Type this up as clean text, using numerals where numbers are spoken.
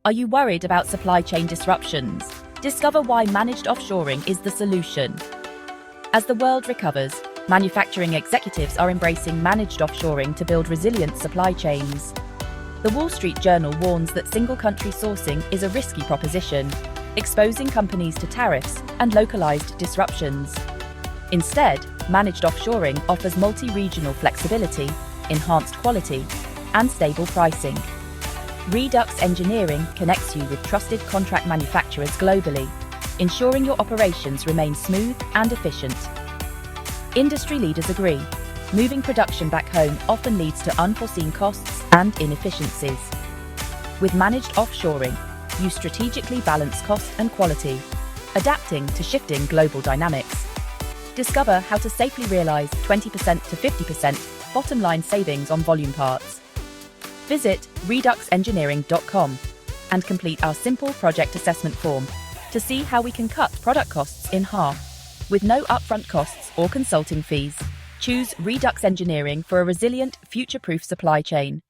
Are you worried about supply chain disruptions? Discover why managed offshoring is the solution. As the world recovers, manufacturing executives are embracing managed offshoring to build resilient supply chains. The Wall Street Journal warns that single-country sourcing is a risky proposition, exposing companies to tariffs and localized disruptions. Instead, managed offshoring offers multi-regional flexibility, enhanced quality, and stable pricing. REDUxEngineering connects you with trusted contract manufacturers globally, ensuring your operations remain smooth and efficient. Industry leaders agree. Moving production back home often leads to unforeseen costs and inefficiencies. With managed offshoring, you strategically balance cost and quality, adapting to shifting global dynamics. Discover how to safely realize 20% to 50% bottom-line savings on volume parts. Visit REDUxEngineering.com and complete our simple project assessment form to see how we can cut product costs in half. With no upfront costs or consulting fees, choose REDUxEngineering for a resilient, future-proof supply chain.